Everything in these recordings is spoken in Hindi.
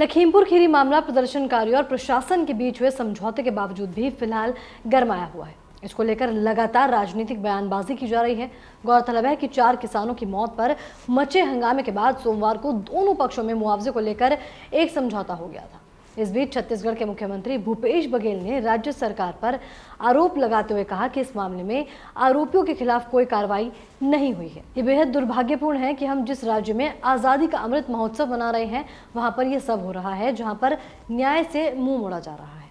लखीमपुर खीरी मामला प्रदर्शनकारियों और प्रशासन के बीच हुए समझौते के बावजूद भी फिलहाल गरमाया हुआ है। इसको लेकर लगातार राजनीतिक बयानबाजी की जा रही है। गौरतलब है कि 4 किसानों की मौत पर मचे हंगामे के बाद सोमवार को दोनों पक्षों में मुआवजे को लेकर एक समझौता हो गया था। इस बीच छत्तीसगढ़ के मुख्यमंत्री भूपेश बघेल ने राज्य सरकार पर आरोप लगाते हुए कहा कि इस मामले में आरोपियों के खिलाफ कोई कार्रवाई नहीं हुई है। ये बेहद दुर्भाग्यपूर्ण है कि हम जिस राज्य में आज़ादी का अमृत महोत्सव मना रहे हैं वहां पर ये सब हो रहा है, जहां पर न्याय से मुंह मोड़ा जा रहा है।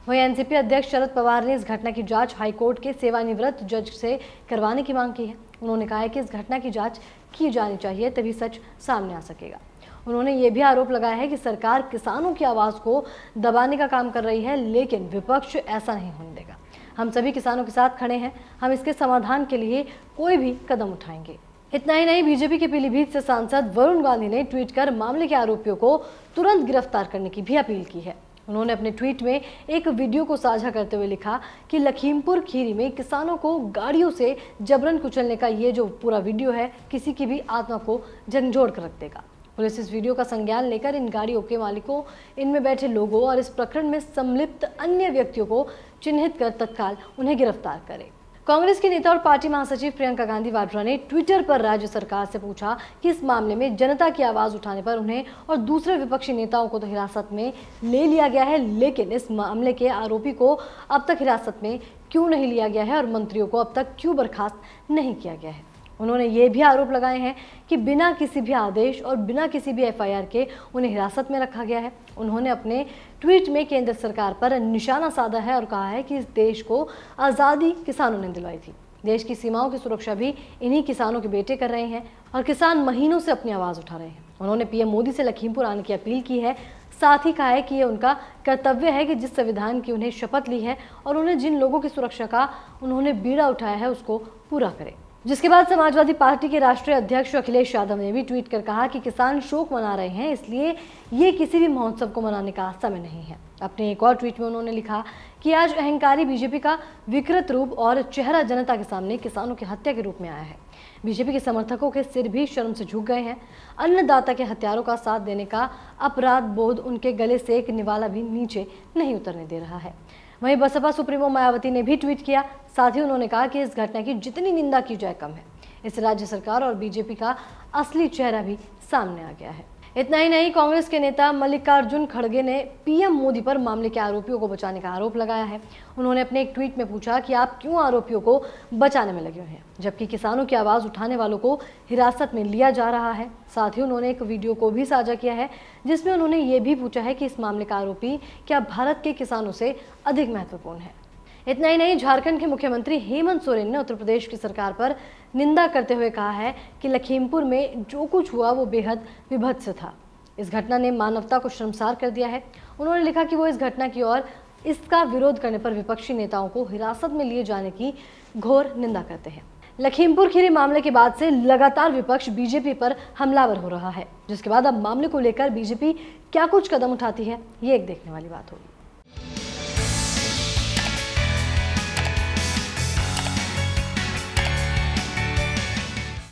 वहीं एनसीपी अध्यक्ष शरद पवार ने इस घटना की जांच हाईकोर्ट के सेवानिवृत्त जज से करवाने की मांग की है। उन्होंने कहा है कि इस घटना की जांच की जानी चाहिए, तभी सच सामने आ सकेगा। उन्होंने ये भी आरोप लगाया है कि सरकार किसानों की आवाज़ को दबाने का काम कर रही है, लेकिन विपक्ष ऐसा नहीं होने देगा। हम सभी किसानों के साथ खड़े हैं, हम इसके समाधान के लिए कोई भी कदम उठाएंगे। इतना ही नहीं, बीजेपी के पीलीभीत से सांसद वरुण गांधी ने ट्वीट कर मामले के आरोपियों को तुरंत गिरफ्तार करने की भी अपील की है। उन्होंने अपने ट्वीट में एक वीडियो को साझा करते हुए लिखा कि लखीमपुर खीरी में किसानों को गाड़ियों से जबरन कुचलने का ये जो पूरा वीडियो है, किसी की भी आत्मा को झंझोड़ कर रख देगा। पुलिस इस वीडियो का संज्ञान लेकर इन गाड़ियों के मालिकों, इनमें बैठे लोगों और इस प्रकरण में संलिप्त अन्य व्यक्तियों को चिन्हित कर तत्काल उन्हें गिरफ्तार करे। कांग्रेस के नेता और पार्टी महासचिव प्रियंका गांधी वाड्रा ने ट्विटर पर राज्य सरकार से पूछा कि इस मामले में जनता की आवाज उठाने पर उन्हें और दूसरे विपक्षी नेताओं को तो हिरासत में ले लिया गया है, लेकिन इस मामले के आरोपी को अब तक हिरासत में क्यों नहीं लिया गया है और मंत्रियों को अब तक क्यों बर्खास्त नहीं किया गया है। उन्होंने ये भी आरोप लगाए हैं कि बिना किसी भी आदेश और बिना किसी भी एफआईआर के उन्हें हिरासत में रखा गया है। उन्होंने अपने ट्वीट में केंद्र सरकार पर निशाना साधा है और कहा है कि इस देश को आज़ादी किसानों ने दिलवाई थी। देश की सीमाओं की सुरक्षा भी इन्हीं किसानों के बेटे कर रहे हैं और किसान महीनों से अपनी आवाज़ उठा रहे हैं। उन्होंने पीएम मोदी से लखीमपुर आने की अपील की है। साथ ही कहा है कि ये उनका कर्तव्य है कि जिस संविधान की उन्हें शपथ ली है और उन्हें जिन लोगों की सुरक्षा का उन्होंने बीड़ा उठाया है उसको पूरा करें। जिसके बाद समाजवादी पार्टी के राष्ट्रीय अध्यक्ष अखिलेश यादव ने भी ट्वीट कर कहा कि किसान शोक मना रहे हैं, इसलिए ये किसी भी महोत्सव को मनाने का समय नहीं है। अपने एक और ट्वीट में उन्होंने लिखा कि आज अहंकारी बीजेपी का विकृत रूप और चेहरा जनता के सामने किसानों की हत्या के रूप में आया है। बीजेपी के समर्थकों के सिर भी शर्म से झुक गए हैं। अन्नदाता के हत्यारों का साथ देने का अपराध बोध उनके गले से एक निवाला भी नीचे नहीं उतरने दे रहा है। वहीं बसपा सुप्रीमो मायावती ने भी ट्वीट किया। साथ ही उन्होंने कहा कि इस घटना की जितनी निंदा की जाए कम है। इससे राज्य सरकार और बीजेपी का असली चेहरा भी सामने आ गया है। इतना ही नहीं, कांग्रेस के नेता मल्लिकार्जुन खड़गे ने पीएम मोदी पर मामले के आरोपियों को बचाने का आरोप लगाया है। उन्होंने अपने एक ट्वीट में पूछा कि आप क्यों आरोपियों को बचाने में लगे हुए हैं, जबकि किसानों की आवाज़ उठाने वालों को हिरासत में लिया जा रहा है। साथ ही उन्होंने एक वीडियो को भी साझा किया है जिसमें उन्होंने ये भी पूछा है कि इस मामले का आरोपी क्या भारत के किसानों से अधिक महत्वपूर्ण है। इतना ही नहीं, झारखंड के मुख्यमंत्री हेमंत सोरेन ने उत्तर प्रदेश की सरकार पर निंदा करते हुए कहा है कि लखीमपुर में जो कुछ हुआ वो बेहद विभत्स था। इस घटना ने मानवता को शर्मसार कर दिया है। उन्होंने लिखा कि वो इस घटना की और इसका विरोध करने पर विपक्षी नेताओं को हिरासत में लिए जाने की घोर निंदा करते हैं। लखीमपुर खीरी मामले के बाद से लगातार विपक्ष बीजेपी पर हमलावर हो रहा है, जिसके बाद अब मामले को लेकर बीजेपी क्या कुछ कदम उठाती है, ये एक देखने वाली बात होगी।